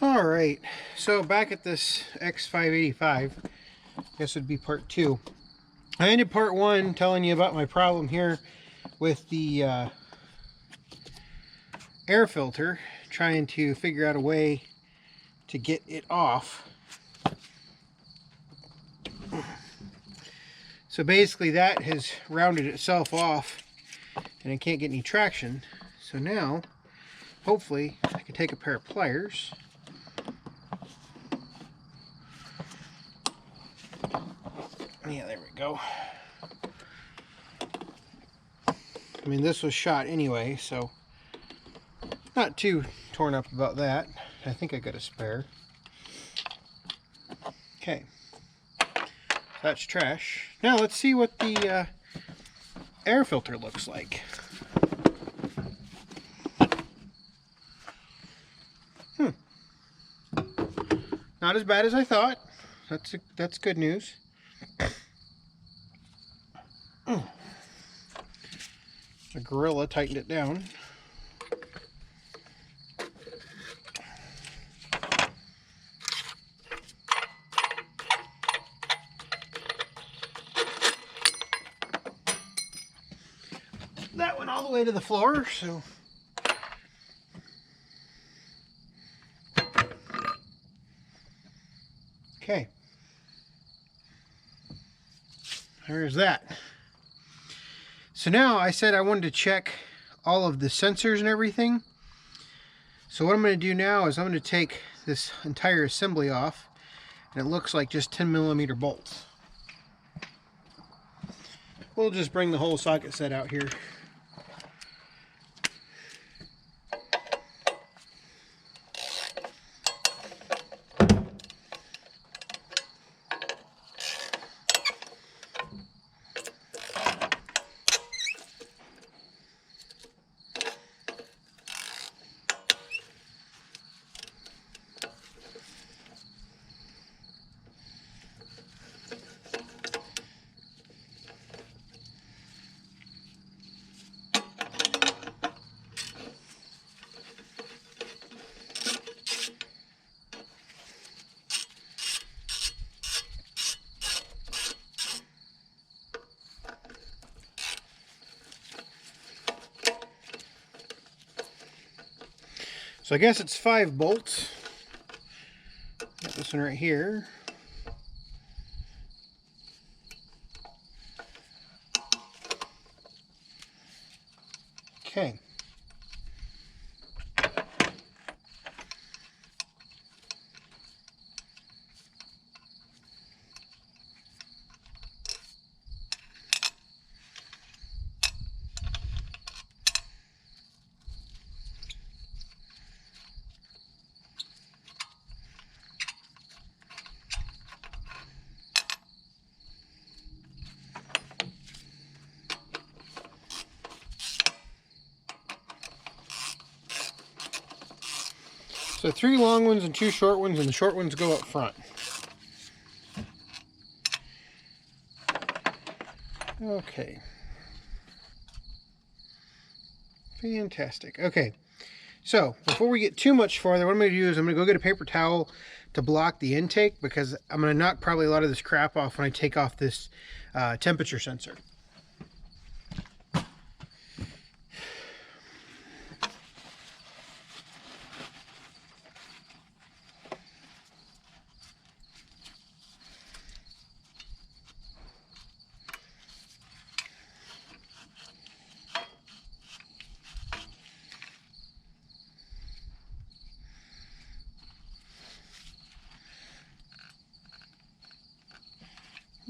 All right, so back at this X585, I guess would be part 2. I ended part 1 telling you about my problem here with the air filter, trying to figure out a way to get it off. So basically that has rounded itself off and it can't get any traction. So now, hopefully, I can take a pair of pliers. Yeah, there we go. I mean, this was shot anyway, so not too torn up about that. I think I got a spare. Okay, that's trash. Now let's see what the air filter looks like. Not as bad as I thought. That's good news. The Gorilla tightened it down. That went all the way to the floor, so okay. There's that. So now I said I wanted to check all of the sensors and everything. So what I'm going to do now is I'm going to take this entire assembly off, and it looks like just 10mm bolts. We'll just bring the whole socket set out here. So I guess it's 5 bolts. Got this one right here. Okay. So 3 long ones and 2 short ones, and the short ones go up front. Okay. Fantastic. Okay. So before we get too much farther, what I'm going to do is I'm going to go get a paper towel to block the intake, because I'm going to knock probably a lot of this crap off when I take off this temperature sensor.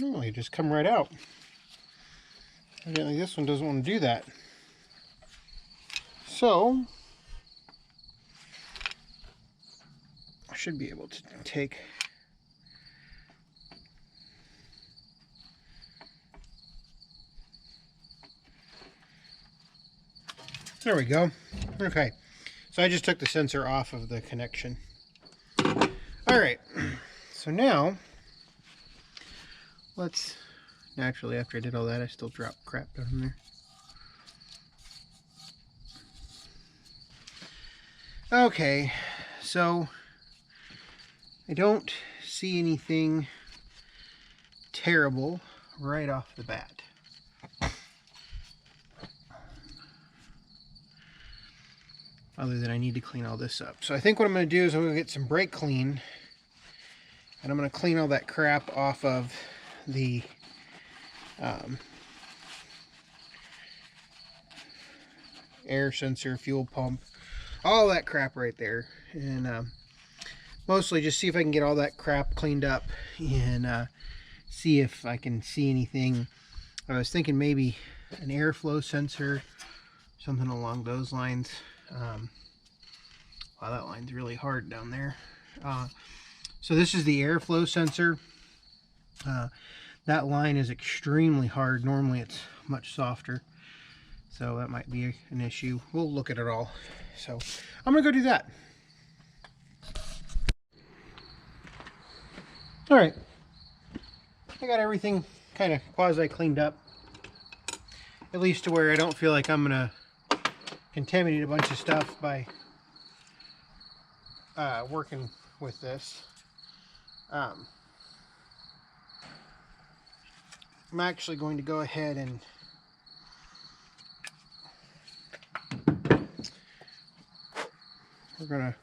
No, you just come right out. Evidently this one doesn't want to do that. So I should be able to take there we go. Okay, so I just took the sensor off of the connection. All right, so now let's, naturally after I did all that I still dropped crap down there. Okay, so I don't see anything terrible right off the bat. Other than I need to clean all this up. So I think what I'm going to do is I'm going to get some brake clean, and I'm going to clean all that crap off of the air sensor, fuel pump, all that crap right there, and mostly just see if I can get all that crap cleaned up and see if I can see anything. I was thinking maybe an airflow sensor, something along those lines. Wow, that line's really hard down there. So this is the airflow sensor. That line is extremely hard. Normally it's much softer. So that might be an issue. We'll look at it all. So I'm gonna go do that. All right. I got everything kind of quasi cleaned up. At least to where I don't feel like I'm gonna contaminate a bunch of stuff by working with this. I'm actually going to go ahead and we're gonna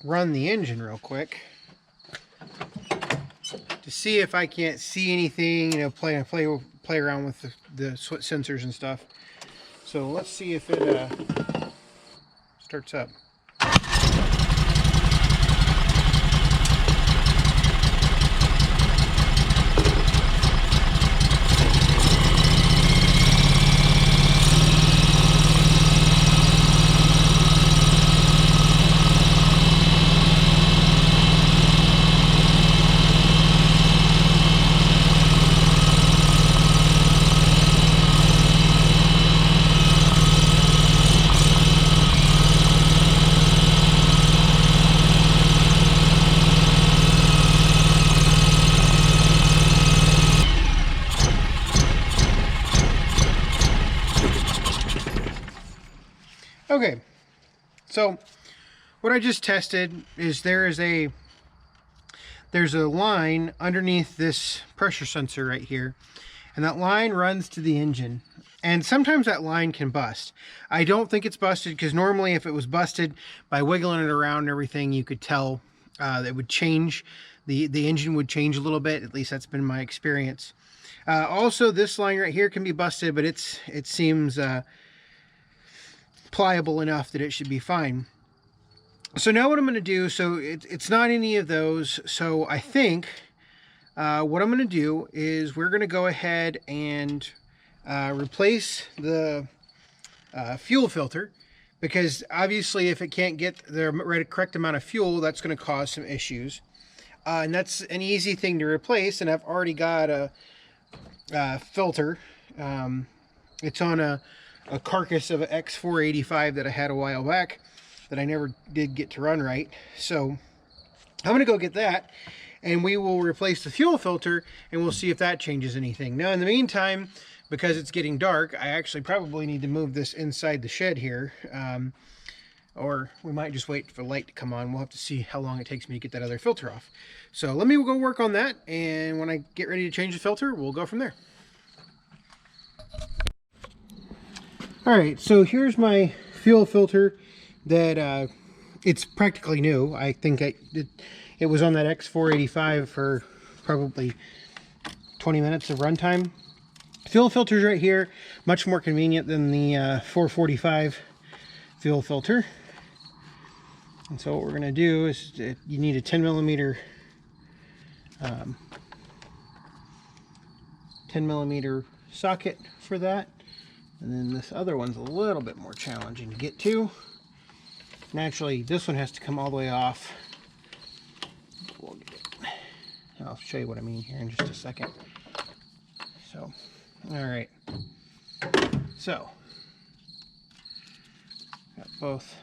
run the engine real quick to see if I can't see anything, you know, play around with the sensors and stuff. So let's see if it starts up. Okay, so what I just tested is there's a line underneath this pressure sensor right here, and that line runs to the engine, and sometimes that line can bust. I don't think it's busted, because normally if it was busted, by wiggling it around and everything, you could tell that it would change, the engine would change a little bit. At least that's been my experience. Also, this line right here can be busted, but it seems pliable enough that it should be fine. So now what I'm going to do, so it's not any of those, so I think what I'm going to do is we're going to go ahead and replace the fuel filter, because obviously if it can't get the correct amount of fuel, that's going to cause some issues. And that's an easy thing to replace, and I've already got a filter. It's on a carcass of an X585 that I had a while back that I never did get to run right. So I'm going to go get that, and we will replace the fuel filter, and we'll see if that changes anything. Now in the meantime, because it's getting dark, I actually probably need to move this inside the shed here, or we might just wait for the light to come on. We'll have to see how long it takes me to get that other filter off. So let me go work on that, and when I get ready to change the filter, we'll go from there. Alright, so here's my fuel filter that it's practically new. I think it was on that X485 for probably 20 minutes of runtime. Fuel filter's right here, much more convenient than the 445 fuel filter. And so what we're going to do is you need a 10 millimeter socket for that. And then this other one's a little bit more challenging to get to. Naturally, this one has to come all the way off. I'll show you what I mean here in just a second. So, all right. So, got both.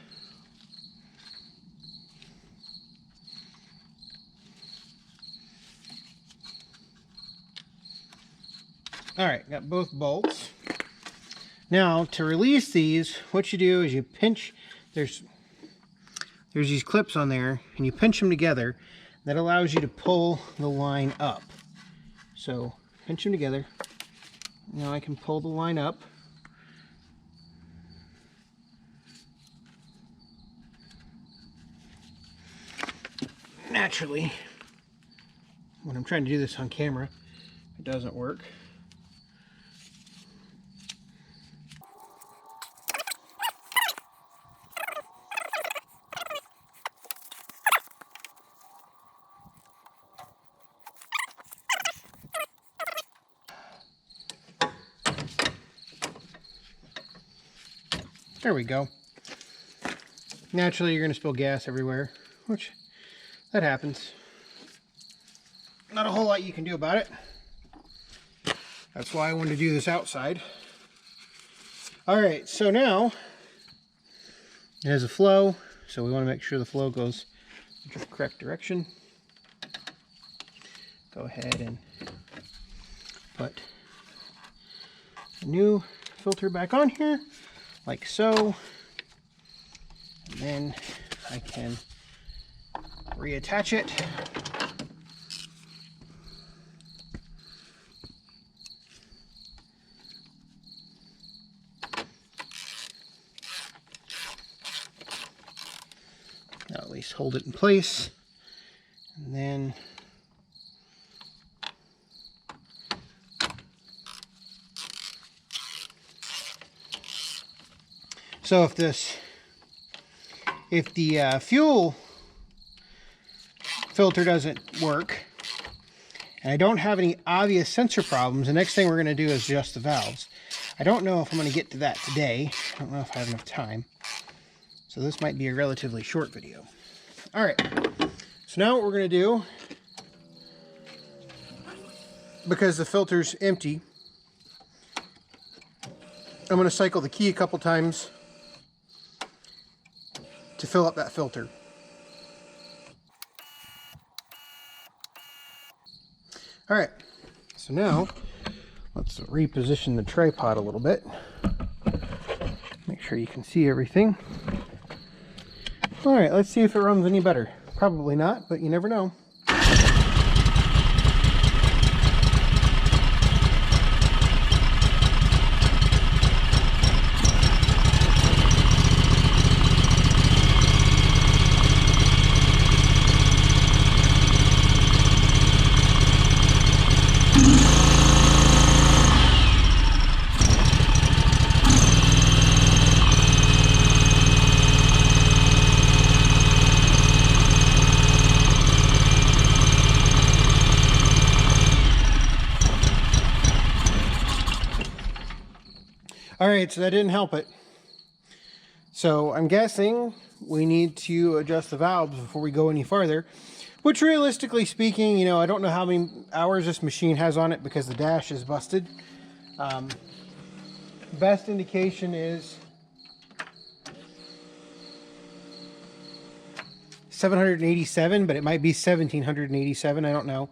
All right, got both bolts. Now, to release these, what you do is you pinch, there's these clips on there, and you pinch them together. That allows you to pull the line up. So, pinch them together. Now I can pull the line up. Naturally, when I'm trying to do this on camera, it doesn't work. There we go. Naturally, you're going to spill gas everywhere, which that happens. Not a whole lot you can do about it. That's why I wanted to do this outside. Alright, so now it has a flow, so we want to make sure the flow goes in the correct direction. Go ahead and put a new filter back on here, like so. And then I can reattach it. I'll at least hold it in place. And then so if the fuel filter doesn't work and I don't have any obvious sensor problems, the next thing we're going to do is adjust the valves. I don't know if I'm going to get to that today. I don't know if I have enough time. So this might be a relatively short video. Alright, so now what we're going to do, because the filter's empty, I'm going to cycle the key a couple times to fill up that filter. Alright, so now let's reposition the tripod a little bit. Make sure you can see everything. Alright, let's see if it runs any better. Probably not, but you never know. Alright, so that didn't help it. So I'm guessing we need to adjust the valves before we go any farther. Which realistically speaking, you know, I don't know how many hours this machine has on it because the dash is busted. Best indication is 787, but it might be 1787, I don't know.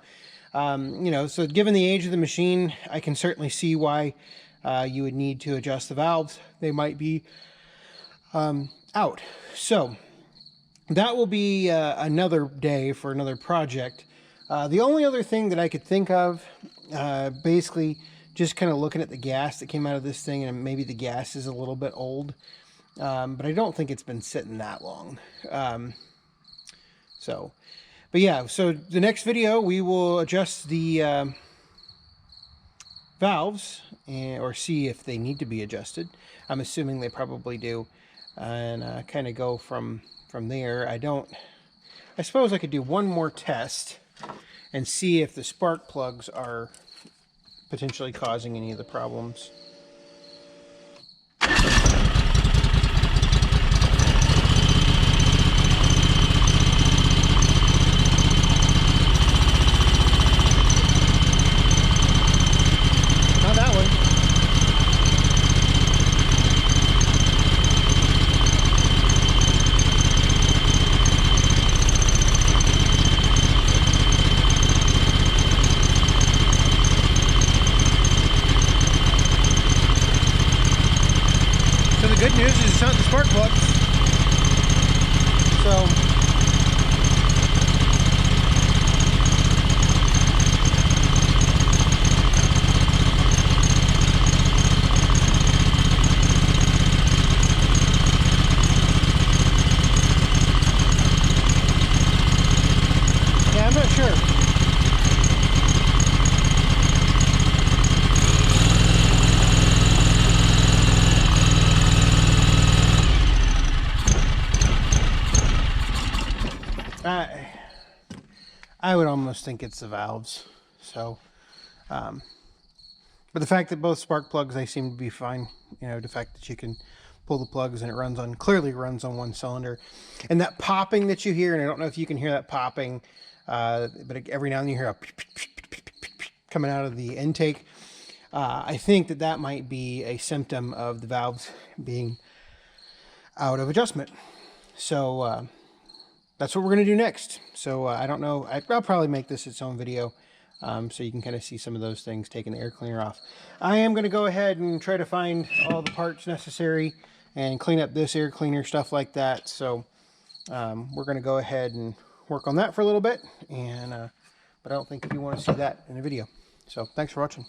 You know, so given the age of the machine, I can certainly see why you would need to adjust the valves. They might be out. So that will be another day for another project. The only other thing that I could think of, basically just kind of looking at the gas that came out of this thing, and maybe the gas is a little bit old, but I don't think it's been sitting that long. But yeah, so the next video we will adjust the valves or see if they need to be adjusted. I'm assuming they probably do, and kind of go from there. I suppose I could do one more test and see if the spark plugs are potentially causing any of the problems. news is it's not the spark plug. So yeah, I'm not sure. I would almost think it's the valves. So, but the fact that both spark plugs, they seem to be fine. You know, the fact that you can pull the plugs and it runs on, clearly runs on one cylinder. And that popping that you hear, and I don't know if you can hear that popping, but every now and then you hear a coming out of the intake. I think that that might be a symptom of the valves being out of adjustment. So, that's what we're going to do next. So I don't know. I'll probably make this its own video so you can kind of see some of those things, taking the air cleaner off. I am going to go ahead and try to find all the parts necessary and clean up this air cleaner, stuff like that. So we're going to go ahead and work on that for a little bit. And but I don't think you want to see that in a video. So thanks for watching.